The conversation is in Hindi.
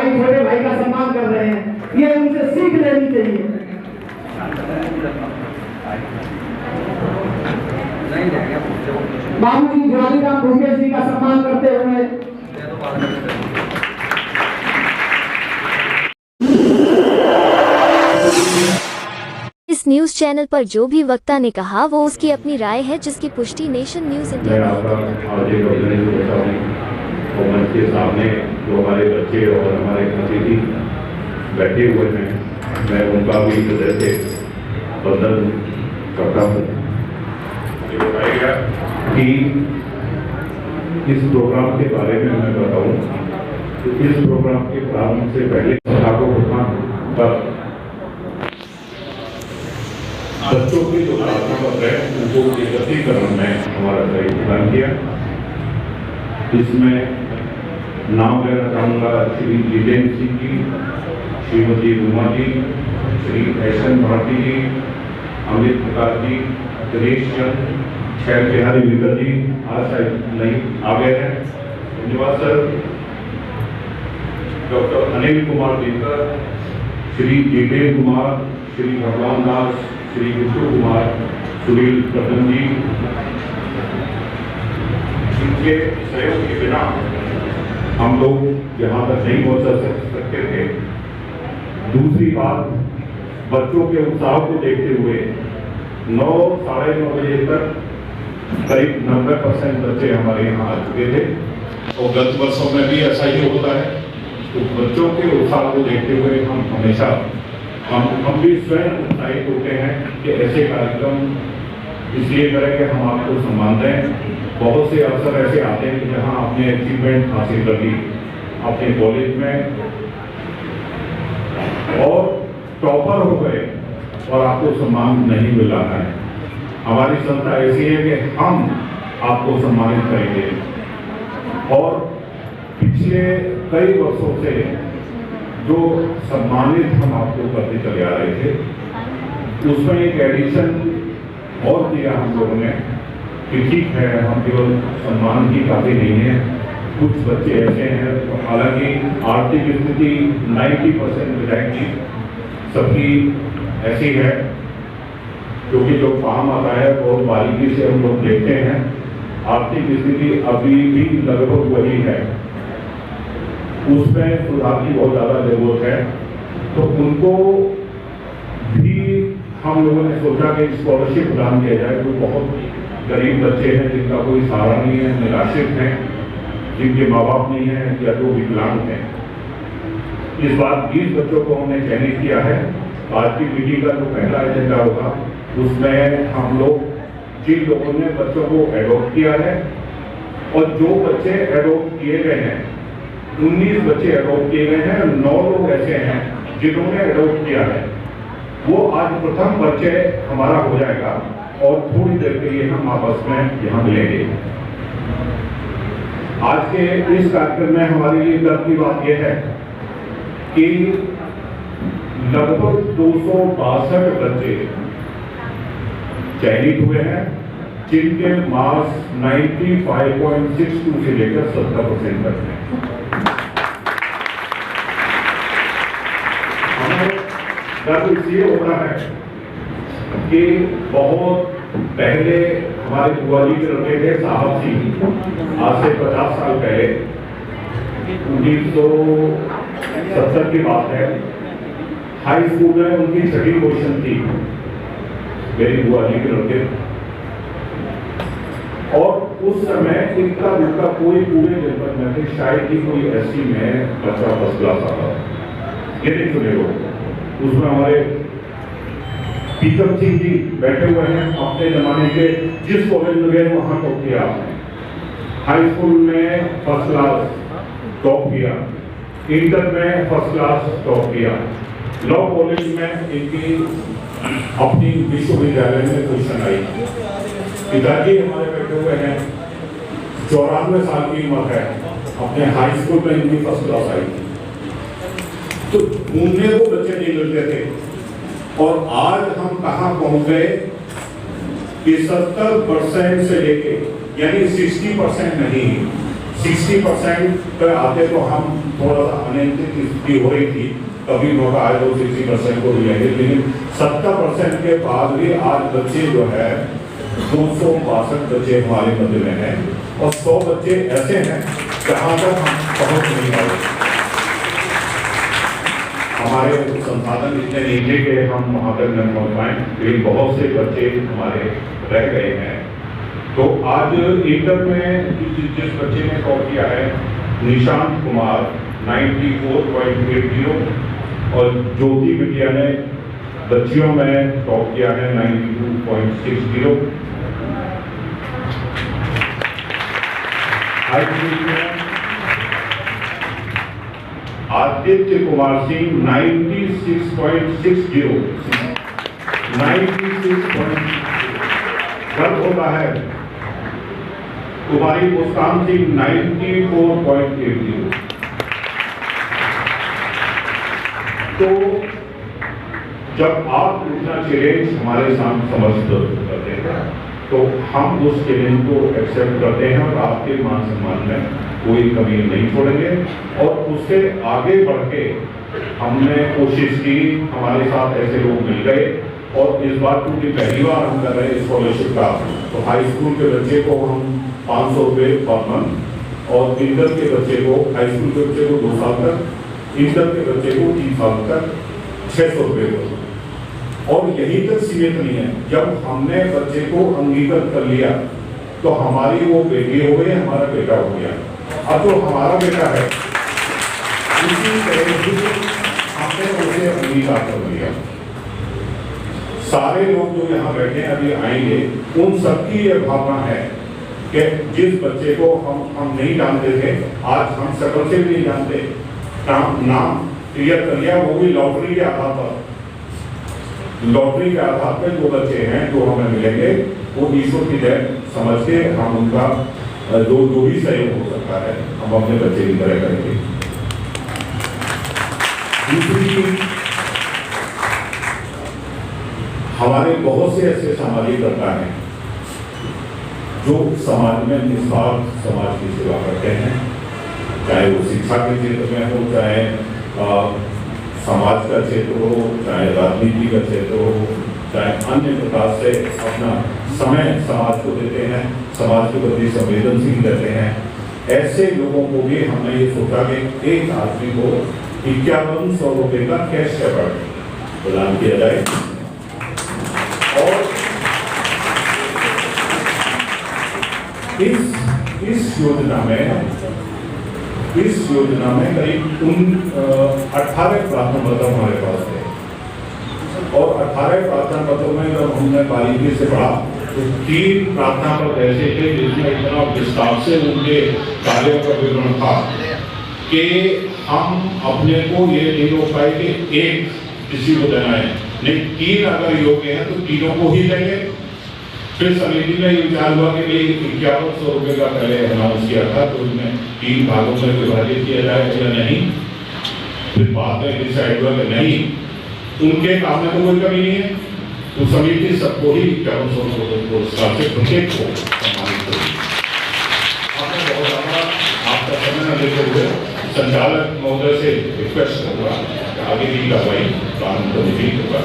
भाई छोटे भाई का सम्मान कर रहे हैं, ये उनसे सीख लेनी चाहिए। बाबू जी ज्वालीराम भूपेश जी का सम्मान करते हुए इस न्यूज चैनल पर जो भी वक्ता ने कहा वो उसकी अपनी राय है, जिसकी पुष्टि नेशन न्यूज इंडिया नहीं करता। और मंच के सामने जो हमारे बच्चे और हमारे अतिथि बैठे हुए हैं, मैं उनका भी हृदय से वंदन करता हूँ। ये बताया गया कि इस प्रोग्राम के बारे में मैं बताऊँ तो इस प्रोग्राम के प्रारंभ से पहले को पर बच्चों के जो प्रार्थना पत्र है उनको एकत्रीकरण में हमारा सहयोग प्रदान किया। इसमें नाम लेना चाहूँगा श्री जितेंद्र सिंह जी, श्रीमती उमा जी, श्री एस.एन. भारती जी, अमित प्रकाश जी, दिनेश चंद, खैर बिहारी विकल जी आज शायद नहीं आ गए हैं, धन्यवाद सर। डॉक्टर अनिल कुमार दिनकर, श्री जितेंद्र कुमार, श्री भगवान दास, श्री विष्णु कुमार, सुनील प्रधान जी, इनके सहयोग के बिना हम लोग यहाँ तक नहीं पहुँच सकते थे। दूसरी बात, बच्चों के उत्साह को देखते हुए 9 साढ़े 9 बजे तक करीब 90% बच्चे हमारे यहाँ आ चुके थे और गत वर्षों में भी ऐसा ही होता है। तो बच्चों के उत्साह को देखते हुए हम हमेशा हम भी स्वयं उत्साहित होते हैं कि ऐसे कार्यक्रम इसलिए करें कि हम आपको सम्मान दें। बहुत से अवसर ऐसे आते हैं कि जहाँ आपने अचीवमेंट हासिल कर ली अपने कॉलेज में और टॉपर हो गए और आपको सम्मान नहीं मिल रहा है। हमारी संस्था ऐसी है कि हम आपको सम्मानित करेंगे और पिछले कई वर्षों से जो सम्मानित हम आपको करते चले आ रहे थे उसमें एक एडिशन और किया हम लोगों ने कि ठीक है, हम केवल सम्मान की काफी नहीं है, कुछ बच्चे ऐसे हैं, हालांकि आर्थिक स्थिति 90% विधायक जी सबकी ऐसी है, क्योंकि जो काम आता है बहुत बारीकी से हम लोग देखते हैं। आर्थिक स्थिति अभी भी लगभग वही है, उसमें सुधार की बहुत ज़्यादा जरूरत है। तो उनको भी हम लोगों ने सोचा कि स्कॉलरशिप प्रदान किया जाए। जो बहुत गरीब बच्चे हैं, जिनका कोई सहारा नहीं है, निराश्रित हैं, जिनके माँ बाप नहीं है या जो विकलांग हैं, इस बार 20 बच्चों को हमने चयनित किया है। आज की मीटिंग का जो पहला एजेंडा होगा उसमें हम लोग जिन लोगों ने बच्चों को एडॉप्ट किया है और जो बच्चे एडॉप्ट किए गए हैं, 19 बच्चे एडॉप्ट किए गए हैं, 9 लोग ऐसे हैं जिन्होंने एडॉप्ट किया है। वो आज प्रथम परिचय हमारा हो जाएगा और थोड़ी देर के लिए हम आपस में यहाँ मिलेंगे। आज के इस कार्यक्रम में हमारे लिए गर्व की बात यह है कि लगभग 262 बच्चे चयनित हुए हैं, जिनके मार्क्स 95.62 से लेकर 70% तक हैं। हमें गर्व इसलिए हो रहा है कि बहुत पहले हमारे बुआ जी के लड़के थे साहब सिंह, आज से 50 साल पहले 1970 की बात है। हाई स्कूल में उनकी 6वीं पोजीशन थी, मेरी बुआ जी के लड़के, और उस समय इनका उनका कोई पूरे जनपद में थे, शायद ही कोई ऐसी में बच्चा फर्स्ट क्लास आता, ये नहीं सुने लोग। उसमें हमारे पीतम सिंह जी बैठे हुए हैं, अपने जमाने के जिस कॉलेज में गए वहां टॉप किया आपने, हाई स्कूल में फर्स्ट क्लास टॉप किया, इंटर में फर्स्ट क्लास टॉप किया, लॉ कॉलेज में इनकी अपनी विश्वविद्यालय में पोजीशन आई। पिताजी हमारे बैठे हुए हैं, 94 साल की उम्र है, अपने हाई स्कूल में इनकी फर्स्ट क्लास आई। तो घूमने को बच्चे नहीं मिलते थे और आज हम कहाँ पहुंच गए कि 70% से लेके, यानी 60% नहीं, 60% पर आते तो हम थोड़ा सा अनियंत्रित स्थिति हो रही थी, कभी मौका आए तो 60% को मिलेंगे, लेकिन 70% के बाद भी आज बच्चे जो है 262 बच्चे हमारे मध्य में हैं और 100 बच्चे ऐसे हैं जहाँ तक हम पहुँच नहीं पाए। हमारे संसाधन इतने नहीं थे कि हम वहाँ तक न पहुँच पाए, लेकिन बहुत से बच्चे हमारे रह गए हैं। तो आज इंटर में जिस बच्चे ने टॉप किया है निशांत कुमार 94.80 और ज्योति बिटिया ने बच्चियों में टॉप किया है 92.60। आदित्य कुमार सिंह 96.60 96 होता है। कुमारी मुस्कान सिंह 94.80। तो जब आप इतना चैलेंज हमारे सामने समझते करते हैं तो हम उस चैलेंज को एक्सेप्ट करते हैं और आपके मान सम्मान में कोई कमी नहीं छोड़ेंगे और उससे आगे बढ़ के हमने कोशिश की, हमारे साथ ऐसे लोग मिल गए और इस बार क्योंकि पहली बार हम कर रहे हैं स्कॉलरशिप का, तो हाई स्कूल के बच्चे को हम 500 रुपये पर मंथ और इंटर के बच्चे को, हाई स्कूल के बच्चे को 2 साल तक, इंटर के बच्चे को 3 साल तक 600 रुपये को। और यही तक सीमित नहीं है, जब हमने बच्चे को अंगीकृत कर लिया तो हमारी वो बेटी हो गई, हमारा बेटा हो गया। अब जो हमारा बेटा है उसी तरह से हमने उसे अंगीकार कर लिया। सारे लोग जो यहाँ बैठे अभी आएंगे, उन सबकी ये भावना है कि जिस बच्चे को हम नहीं जानते थे, आज हम शक्ल से भी नहीं जानते, नाम क्लियर कर लिया, वो भी लॉटरी के आधार पर। लॉटरी के आधार पर जो बच्चे हैं जो हमें मिलेंगे वो ईश्वर की दया समझ के हम उनका जो भी सहयोग हो सकता है हम अपने बच्चे की तरह करेंगे। दूसरी चीज, हमारे बहुत से ऐसे सामाजिक कर्ता हैं जो समाज में निस्वार्थ समाज की सेवा करते हैं, चाहे वो शिक्षा के क्षेत्र में हो, चाहे समाज का क्षेत्र हो, चाहे राजनीति का क्षेत्र हो, चाहे अन्य प्रकार से अपना समय समाज को देते हैं, समाज के प्रति संवेदनशील रहते हैं। ऐसे लोगों को भी हमने ये सोचा कि एक आदमी को 5100 रुपये का कैश अवार्ड प्रदान किया जाए और इस योजना में करीब 18 प्रार्थना पत्र हमारे पास थे और 18 प्रार्थना पत्रों में जब हमने बारीकी से पढ़ा तो 3 प्रार्थना पत्र ऐसे थे जिसमें इतना विस्तार से उनके कार्यों का विवरण था कि हम अपने को ये नहीं रोक पाए कि एक किसी को देना है, नहीं 3 अगर योग्य है तो तीनों को ही देंगे। फिर समिति में ये विचार हुआ कि 5100 रुपये का पहले अनाउंस किया था, तो उसमें 3 भागों में विभाजित किया जाए या नहीं। फिर बाद में डिसाइड हुआ कि नहीं, उनके काम में तो कोई कमी नहीं है, तो समिति सबको ही 5100 पुरस्कार से प्रत्येक को सम्मानित करेगी। आपने बहुत ज़्यादा आपका समय न लेते हुए संचालक महोदय से रिक्वेस्ट करूँगा आगे की कार्रवाई कानून को नहीं होगा।